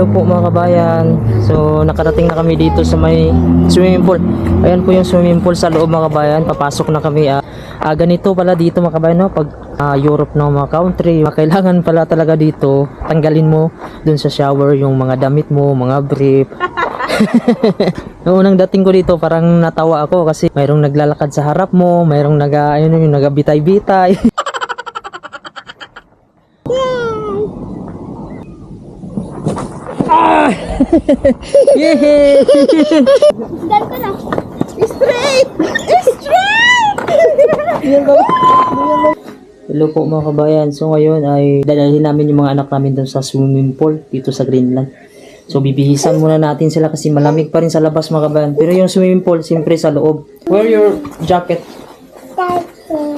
Hello po mga kabayan. So nakarating na kami dito sa may swimming pool. Ayan po yung swimming pool sa loob mga kabayan. Papasok na kami. Ganito pala dito mga kabayan, no? Pag Europe na mga country, kailangan pala talaga dito tanggalin mo dun sa shower yung mga damit mo, mga brief. Noong unang dating ko dito parang natawa ako kasi mayroong naglalakad sa harap mo, mayroong yung nagabitay-bitay. Yeah! Ganito na. Straight! Straight! Hello po mga kabayan. So ngayon ay dadalhin namin yung mga anak namin doon sa swimming pool dito sa Greenland. So bibihisan muna natin sila kasi malamig pa rin sa labas mga kabayan. Pero yung swimming pool siyempre sa loob. Wear your jacket.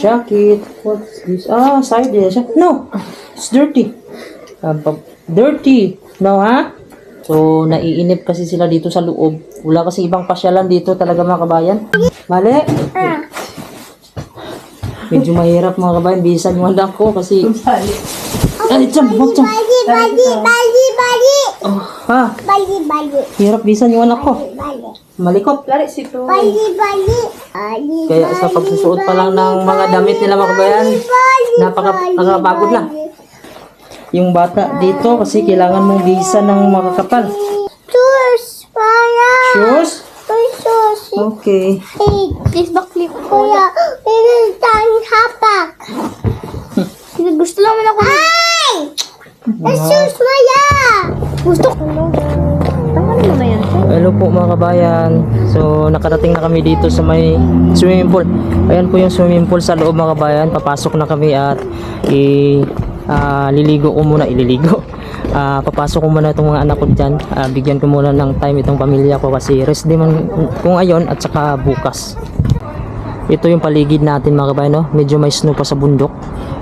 Jacket. What's this? Side din siya. No! It's dirty. Dirty. No ha? So naiinip kasi sila dito sa loob. Wala kasi ibang pasyalan dito talaga mga kabayan. Mali? Medyo mahirap mga kabayan. Bihisan yung anak ko kasi... Ay, tiyam! Bali! Oh, ha? Bali! Hirap bihisan yung anak ko. Malikot. Bali! Kaya sa pagsusuot pa lang ng mga damit nila mga kabayan, nakapagod na. Yung bata dito kasi kailangan mong bihisan ng makakapal. Shoes! Shoes? Shoes! Okay. Hey, please backflip. Kuya, pinuntahan hapak. Gusto naman ako. Ay! Shoes, Maya! Gusto ko. Tanggalin mo na yan. Hello po mga kabayan. So nakarating na kami dito sa may swimming pool. Ayan po yung swimming pool sa loob mga kabayan. Papasok na kami at ililigo ko muna. Papasok ko muna itong mga anak ko dyan. Bigyan ko muna ng time itong pamilya ko kasi rest day man ko ngayon at saka bukas. Ito yung paligid natin mga kabayan, no? Medyo may snow pa sa bundok.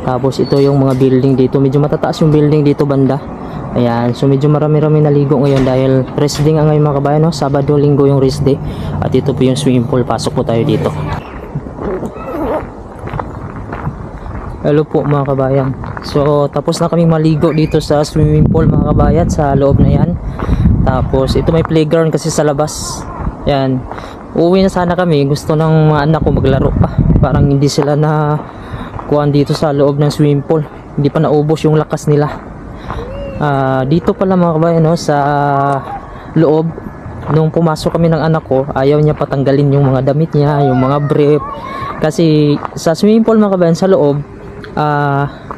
Tapos ito yung mga building dito. Medyo matataas yung building dito banda. Ayan, so medyo marami-rami naligo ngayon dahil rest day nga ngayon mga kabayan, no? Sabado, Linggo yung rest day. At ito po yung swimming pool. Pasok po tayo dito. Hello po mga kabayan. So tapos na kaming maligo dito sa swimming pool mga kabayan, sa loob na yan. Tapos ito may playground kasi sa labas. Yan. Uuwi na sana kami. Gusto ng mga anak ko maglaro pa. Parang hindi sila na kuhan dito sa loob ng swimming pool. Hindi pa naubos yung lakas nila. Dito pala mga kabayan, no, sa loob. Nung pumasok kami ng anak ko, ayaw niya patanggalin yung mga damit niya, yung mga brief. Kasi sa swimming pool mga kabayan, sa loob,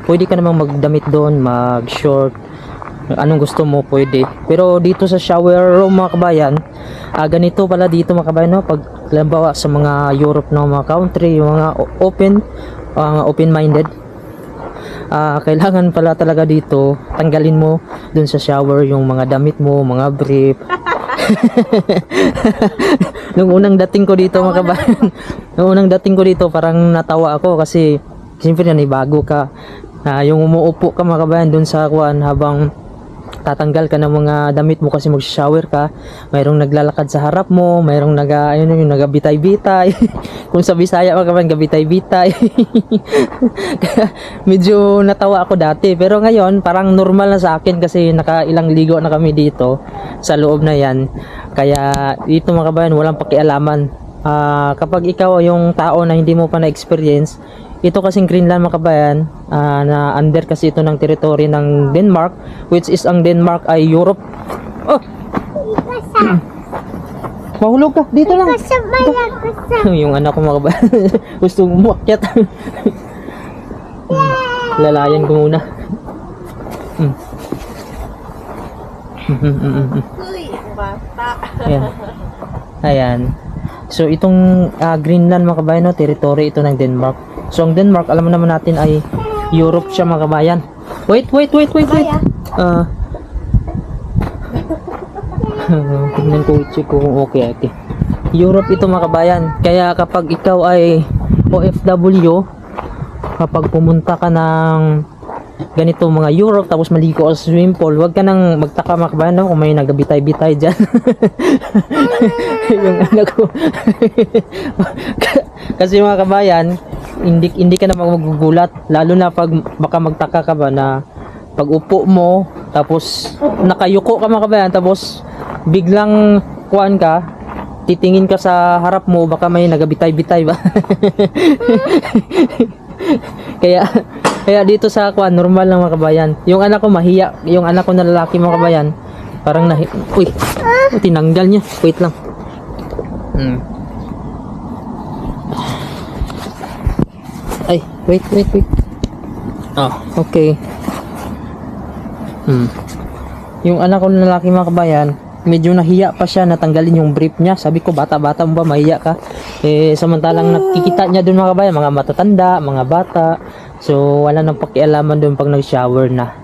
pwede ka namang magdamit doon, mag-short, anong gusto mo pwede. Pero dito sa shower room mga kabayan, ganito pala dito mga kabayan, no? Pag halimbawa sa mga Europe na mga country, yung mga open-minded, kailangan pala talaga dito tanggalin mo dun sa shower yung mga damit mo, mga brief. Nung unang dating ko dito mga kabayan, nung unang dating ko dito parang natawa ako kasi siyempre bago ka, yung umuupo ka mga kabayan dun sa kuan habang tatanggal ka ng mga damit mo kasi mag-shower ka, mayroong naglalakad sa harap mo, mayroong yung nagabitay-bitay. Kung sa Bisaya mga kabayan, gabitay-bitay. Medyo natawa ako dati pero ngayon parang normal na sa akin kasi nakailang ligo na kami dito sa loob na yan. Kaya dito mga kabayan walang pakialaman. Kapag ikaw yung tao na hindi mo pa na-experience, ito kasing Greenland mga kabayan, na under kasi ito ng territory ng Denmark, which is ang Denmark ay Europe. Oh! Mahulog ka, dito lang. Yung anak ko mga kabayan, gusto umakyat. Lalayan ko muna. Ayan. Ayan. So itong Greenland mga kabayan, no, territory ito ng Denmark. So ang Denmark, alam naman natin ay Europe siya mga kabayan. Wait. Tignan ko, check ko kung okay. Europe ito mga kabayan. Kaya kapag ikaw ay OFW, kapag pumunta ka ng ganito mga Europe tapos maligo ka sa swimming pool, wag ka nang magtaka mga kabayan, no, kung may nagabitay-bitay dyan. Yung anak ko. Kasi mga kabayan, hindi ka na magugulat, lalo na pag baka magtaka ka ba na pag upo mo, tapos nakayuko ka mga kabayan, tapos biglang kuan ka, titingin ka sa harap mo, baka may nagabitay-bitay ba? kaya dito sa kuan, normal lang mga kabayan. Yung anak ko mahiya, yung anak ko na lalaki mga kabayan, parang uy, tinanggal niya. Wait lang. Ay, wait. Oh, okay. Yung anak ko na lalaki mga kabayan, medyo nahiya pa siya natanggalin yung brief niya. Sabi ko, bata-bata mo ba, mahiya ka? Samantalang nakikita niya doon mga kabayan, mga matatanda, mga bata. So, wala nang pakialaman doon pag nag-shower na.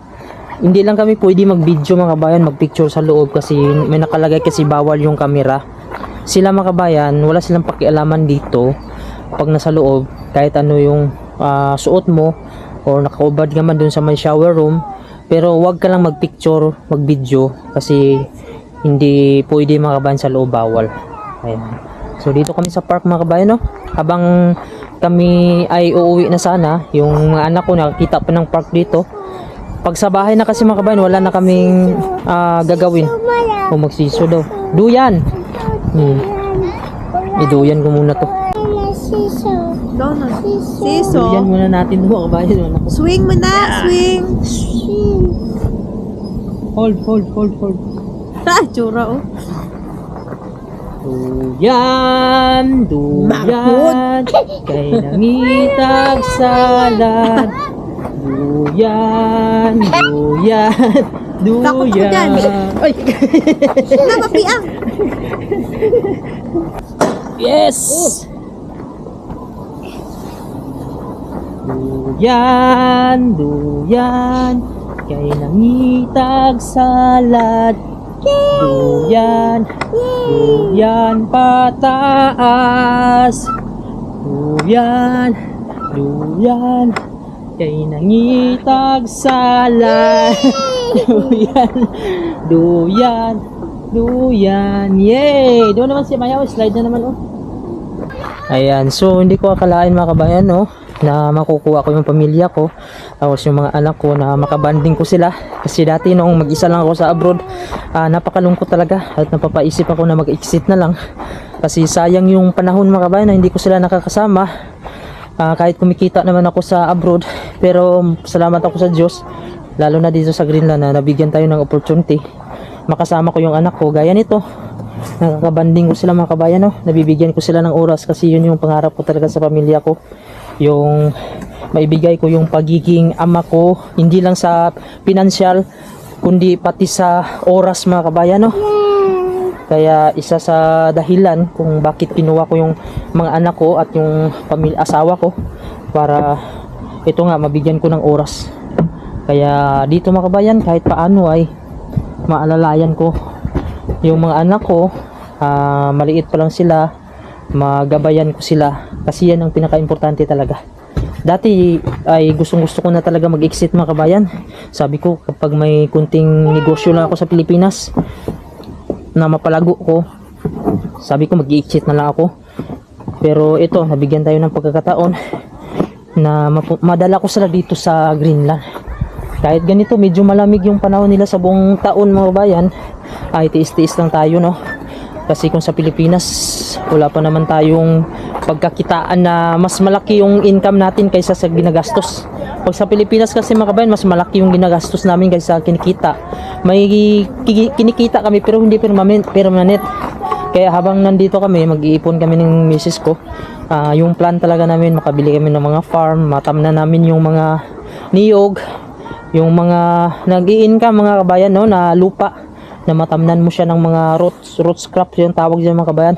Hindi lang kami pwede mag-video mga kabayan, mag-picture sa loob kasi may nakalagay kasi bawal yung camera. Sila mga kabayan, wala silang pakialaman dito pag nasa loob, kahit ano yung suot mo or nakaubad ka man dun sa may shower room, pero wag ka lang mag-picture, mag-video kasi hindi pwede mga kabayan sa loob, bawal. Ayan. So dito kami sa park mga kabayan, no? Habang kami ay uuwi na sana, yung mga anak ko nakakita pa ng park dito. Pag sa bahay na kasi mga kabayan, wala na kaming gagawin. O magsiso daw. Duyan! Iduyan ko muna to. Donut. Siso. Duyan muna natin to mga kabayan. Swing mo na, swing. Hold. Tsura oh. Duyan, kay nangitag salad. Duyan. Takot ako dyan. Ay! Na, mapiang. Yes! Duyan, kay nangitag salad. Duyan pataas. Duyan, kay nangitag salad. Duyan. Yay! Doon naman si Maya, slide na naman oh. Ayan, so hindi ko akalain mga kabayan, no, na makukuha ko yung pamilya ko, tapos yung mga anak ko na makabanding ko sila. Kasi dati noong mag-isa lang ako sa abroad, napakalungkot talaga at napapaisip ako na mag-exit na lang. Kasi sayang yung panahon mga kabayan na hindi ko sila nakakasama. Kahit kumikita naman ako sa abroad, pero salamat ako sa Diyos, lalo na dito sa Greenland na nabigyan tayo ng opportunity. Makasama ko yung anak ko, gaya nito. Nakakabanding ko sila mga kabayan, no? Nabibigyan ko sila ng oras kasi yun yung pangarap ko talaga sa pamilya ko. Yung maibigay ko yung pagiging ama ko, hindi lang sa pinansyal, kundi pati sa oras mga kabayan, no? Kaya isa sa dahilan kung bakit kinuha ko yung mga anak ko at yung asawa ko para ito nga mabigyan ko ng oras. Kaya dito mga kabayan, kahit paano ay maalalayan ko yung mga anak ko. Maliit pa lang sila, magabayan ko sila kasi yan ang pinaka-importante talaga. Dati ay gustong gusto ko na talaga mag-exit mga kabayan. Sabi ko kapag may kunting negosyo lang ako sa Pilipinas na mapalago ko, sabi ko mag-exit na lang ako. Pero ito, nabigyan tayo ng pagkakataon na madala ko sila dito sa Greenland. Kahit ganito medyo malamig yung panahon nila sa buong taon mga kabayan, ay tiis-tiis lang tayo, no? Kasi kung sa Pilipinas wala pa naman tayong pagkakitaan na mas malaki yung income natin kaysa sa ginagastos. Pag sa Pilipinas kasi mga kabayan, mas malaki yung ginagastos namin kaysa sa kinikita. May kinikita kami pero hindi permanent. Kaya habang nandito kami, mag-iipon kami ng misis ko. Yung plan talaga namin, makabili kami ng mga farm, matamnan namin yung mga niyog, yung mga nag-i-income mga kabayan, no, na lupa na matamnan mo siya ng mga roots crop yung tawag dyan mga kabayan.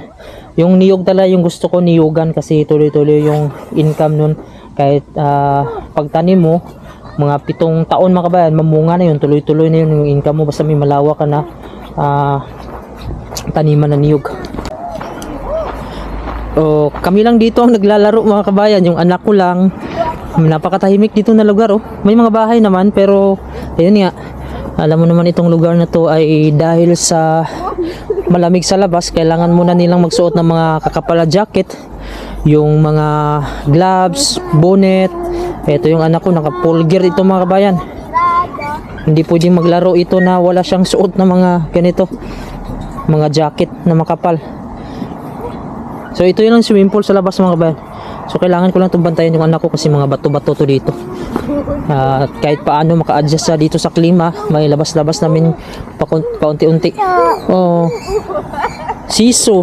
Yung niyog talaga yung gusto ko, niyugan, kasi tuloy-tuloy yung income nun. Kahit pagtanim mo mga 7 taon mga kabayan, mamunga na yun, tuloy-tuloy na yun yung income mo, basta may malawak ka na taniman na niyog. Kami lang dito ang naglalaro mga kabayan, yung anak ko lang. Napakatahimik dito na lugar, oh. May mga bahay naman pero ayun nga, alam mo naman itong lugar na to ay dahil sa malamig sa labas, kailangan muna nilang magsuot ng mga kakapala jacket, yung mga gloves, bonnet. Ito yung anak ko, naka full gear ito mga kabayan. Hindi pwedeng maglaro ito na wala siyang suot na mga ganito. Mga jacket na makapal. So ito yung swimming pool sa labas mga kabayan. So kailangan ko lang itong bantayan yung anak ko kasi mga bato-bato to dito. At kahit paano maka-adjust siya dito sa klima, may labas-labas namin paunti-unti. Oh. Siso.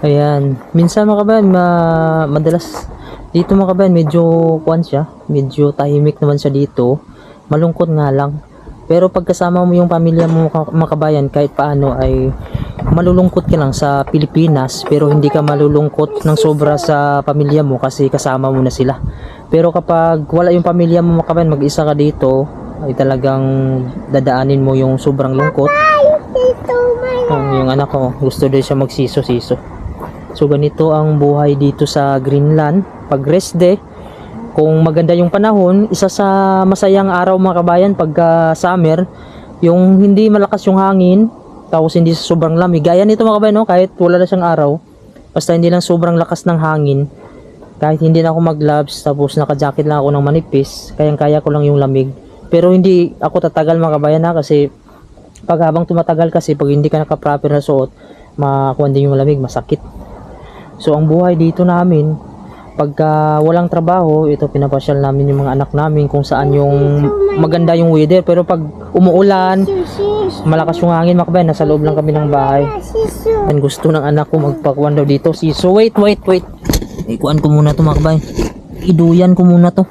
Ayan. Minsan mga kabayan, madalas dito mga kabayan, medyo kuwan siya. Medyo tahimik naman siya dito. Malungkot nga lang. Pero pagkasama mo yung pamilya mo mga kabayan, kahit paano ay malulungkot ka lang sa Pilipinas, pero hindi ka malulungkot ng sobra sa pamilya mo kasi kasama mo na sila. Pero kapag wala yung pamilya mo mga kabayan, mag-isa ka dito, ay talagang dadaanin mo yung sobrang lungkot. Yung anak ko, gusto din siya magsiso-siso. So ganito ang buhay dito sa Greenland. Pag rest day, kung maganda yung panahon, isa sa masayang araw mga kabayan pagka summer, yung hindi malakas yung hangin, tapos hindi sobrang lamig. Gaya nito mga kabayan, no? Kahit wala na siyang araw, basta hindi lang sobrang lakas ng hangin, kahit hindi na ako mag-gloves, tapos naka-jacket lang ako ng manipis, kayang-kaya ko lang yung lamig. Pero hindi ako tatagal mga kabayan na, kasi pag habang tumatagal kasi, pag hindi ka naka-proper na suot, makakuha din yung lamig, masakit. So ang buhay dito namin, pagka walang trabaho, ito pinapasyal namin yung mga anak namin kung saan yung maganda yung weather. Pero pag umuulan, malakas yung hangin mga kabayan, nasa loob lang kami ng bahay. Ang gusto ng anak ko magpakuan daw dito. So wait. Ikuan ko muna to mga kabayan. Iduyan ko muna to.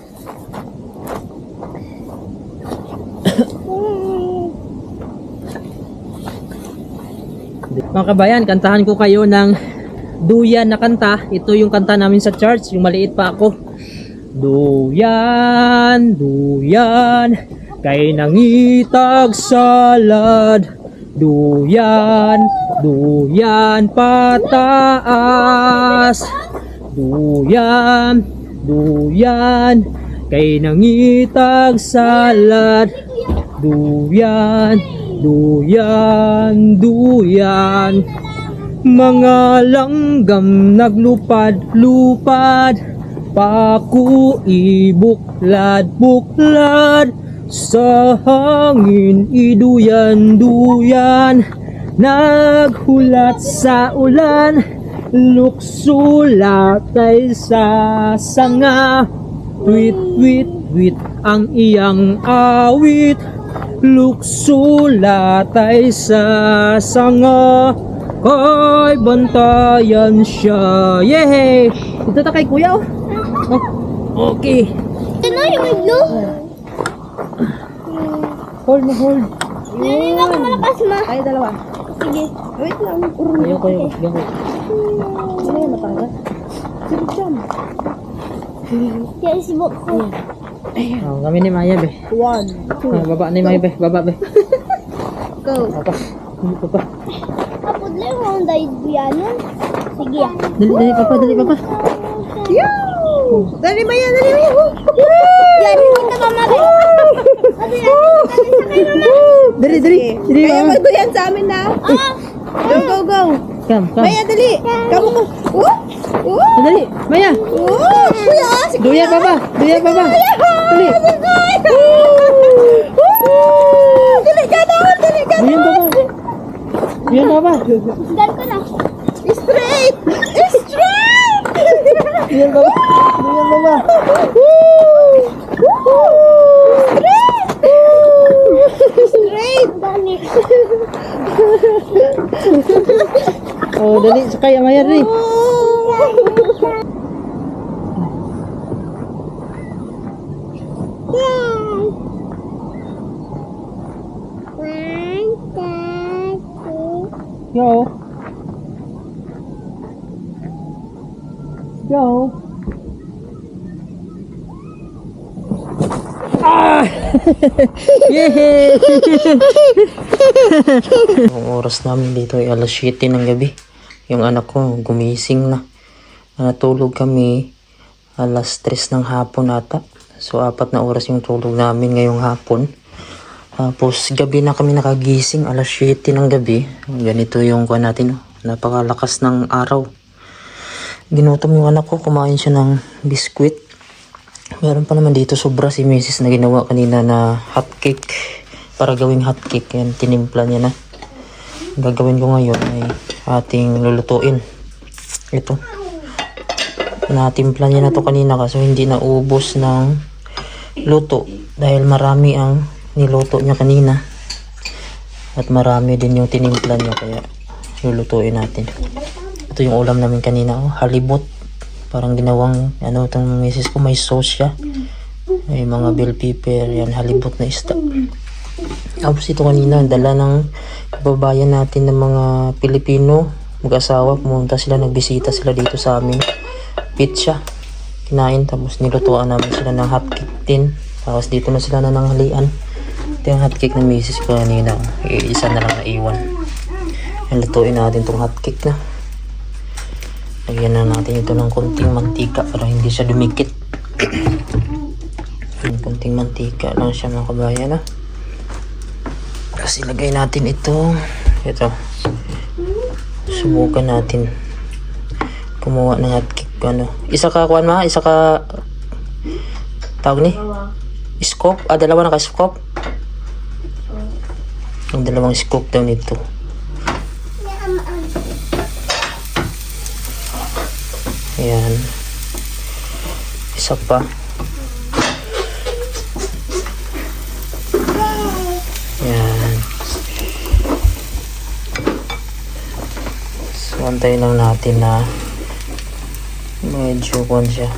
Mga kabayan, kantahan ko kayo ng duyan na kanta. Ito yung kanta namin sa church, yung maliit pa ako. Duyan, kay nangitag salad. Duyan, pataas. Duyan, kay nangitag salad. Duyan. Mga langgam naglupad-lupad, paku ibuklad-buklad, sa hangin iduyan-duyan, naghulat sa ulan, luksulatay sa sanga, wit ang iyang awit, luksulatay sa sanga, ay bantayan siya. Yehey! Ito ta kay kuya, oh. Okay. Ano yung blue? Hold. Hindi ako malakas ma. Ay, dalawa. Sige. Wait lang. Ayoko. Ano yung matanggal? Sige, jump. Yan si Bok ko. Kami ni Maya, be. 1, 2, Baba ni Maya, be. Baba, be. go. Apa. Kapag lang ako ang dahil biyanan. Sige ah. Dali, papa. Dali, Maya. Yan, kita pa mabe. Ate, sakay mama. Dali. Kaya magduyan sa amin na. Go. Come. Maya, dali. Kamu mo. Dali, Maya. Kuya, si Duyan, papa. Dali. Dali ka doon. Duyan, papa. Gan ko na. Straight. Duyan, papa. Straight. Dali. Oh, dali. Sakay, Maya, dali. Go. Yehey! Ang oras namin dito ay alas 7 ng gabi. Yung anak ko gumising na. Natulog kami alas 3 ng hapon ata. So 4 na oras yung tulog namin ngayong hapon. Tapos gabi na kami nakagising, alas 7 ng gabi. Ganito yung kuha natin. Napakalakas ng araw. Ginutom yung anak ko, kumain siya ng biskwit. Meron pa naman dito sobra si Mrs. na ginawa kanina na hot cake. Para gawing hot cake. Yan, tinimpla niya na. Ang gagawin ko ngayon ay ating lulutuin. Ito. Natimpla niya na to kanina kaso hindi na ubos ng luto. Dahil marami ang niluto niya kanina. At marami din yung tinimpla niya kaya lulutuin natin. Ito yung ulam namin kanina. Oh, halibut. Parang ginawang, ano, itong misis ko, may sauce siya. May mga bell pepper, yan, halibut na isda. Tapos ito kanina, dala ng kababayan natin ng mga Pilipino, mag-asawa, pumunta sila, nagbisita sila dito sa amin. Pizza, kinain, tapos nilutuan namin sila ng hotcake din. Tapos dito na sila nananghalian. Ito yung hotcake ng misis ko kanina. Isa na lang naiwan. Yan, lutuin natin itong hotcake na. Lagyan na natin ito ng konting mantika para hindi siya dumikit. Konting mantika lang siya mga kabayan ha. Tapos ilagay natin ito. Subukan natin. Kumuha ng hotcake. Ano? Isa ka kuwan ma? Isa ka tawag ni? Scoop? Dalawa na ka scoop? Ang dalawang scoop daw nito. Ayan. Isa pa. Ayan. So, antayin lang natin na medyo kuwan siya.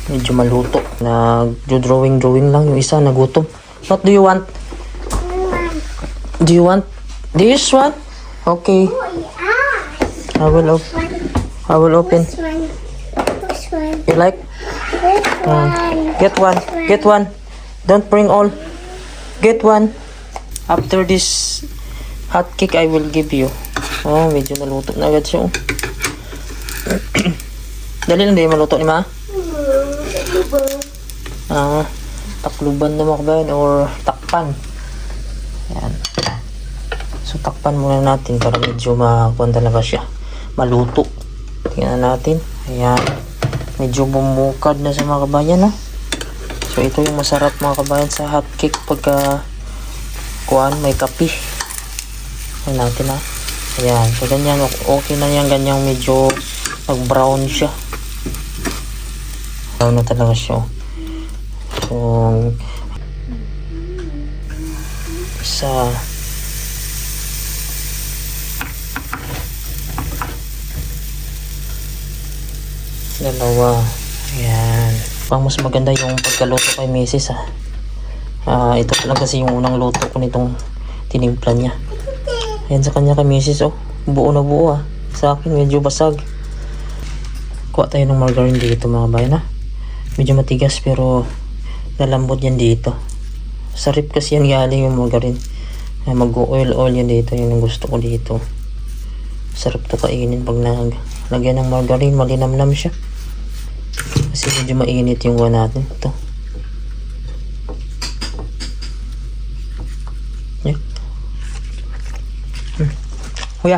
Medyo maluto. Nag-drawing lang yung isa. Nagutom. What do you want? Do you want this one? Okay. I will open. This one. You like? This one. Get one. Get one. Don't bring all. Get one. After this hot cake, I will give you. Oh, medyo naluto na agad siya. Dali lang din maluto ni ma? Takluban na mga kabayan or takpan. Ayan. So, takpan muna natin para medyo makuha talaga siya. Maluto. Tingnan natin. Ayan. Medyo bumukad na sa mga kabayan, no? So, ito yung masarap mga kabayan sa hot cake pagka kuhaan, may kape. Ayan natin, ha? Ayan. So, ganyan. Okay na yan. Ganyang medyo nag-brown siya. Brown na talaga siya. So, isa. Dalawa. Ayan. Pang mas maganda yung pagkaluto kay Mrs. ha. Ito lang kasi yung unang luto ko nitong tinimpla niya. Ayan sa kanya kay Mrs. Oh. Buo na buo ha. Sa akin medyo basag. Kuha tayo ng margarine dito mga bayan ha. Medyo matigas pero lalambot yan dito. Sa rip kasi yan galing yung margarine. Mag-oil yan dito. Yun yung gusto ko dito. Sarap to kainin pag lagyan ng margarine. Malinamnam siya. Kasi medyo mainit yung gawa natin. Ito. Yan. Kuya.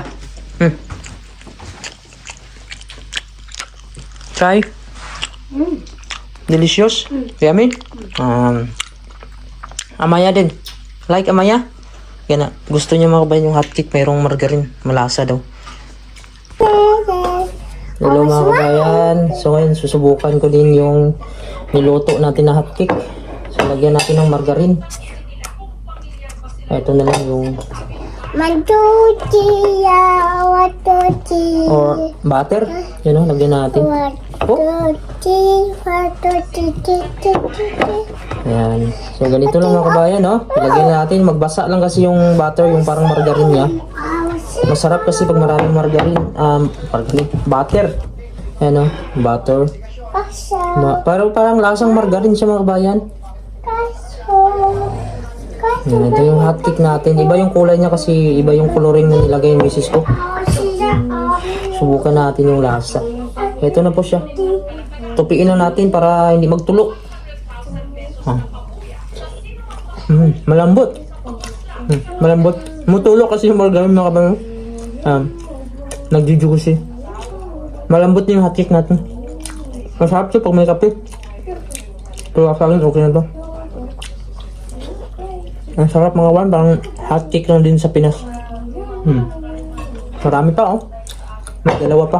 Try. Delicious. Yummy. Amaya din. Like Amaya? Yan na. Gusto niya makabayan yung hotcake. Mayroong margarine. Malasa daw. Hello mga kabayan. So ngayon susubukan ko din yung niluto natin na hotcake. So lagyan natin ng margarine. Ito na lang yung Mantuchi, watuchi. or butter. Yun o, lagyan natin. Watuchi, watuchi. Ayan. So ganito lang mga kabayan, no? Lagyan natin. Magbasa lang kasi yung butter, yung parang margarine niya. Masarap kasi pag maraming margarine. Butter. Ayan o, butter. Parang lasang margarine siya mga kabayan. Yan, ito yung hotcake natin. Iba yung kulay niya kasi iba yung coloring na nilagay yung misis ko. Subukan natin yung lasa. Ito na po siya. Tupiin na natin para hindi magtulok. Malambot. Malambot. Mutulok kasi yung margarine mga kabayan. Nagjujugo siya. Malambot yung hotcake natin. Masarap siya pag may kape. Pero sa akin, okay na to. Ang sarap mga wan, parang hot cake lang din sa Pinas. Marami pa oh. May dalawa pa.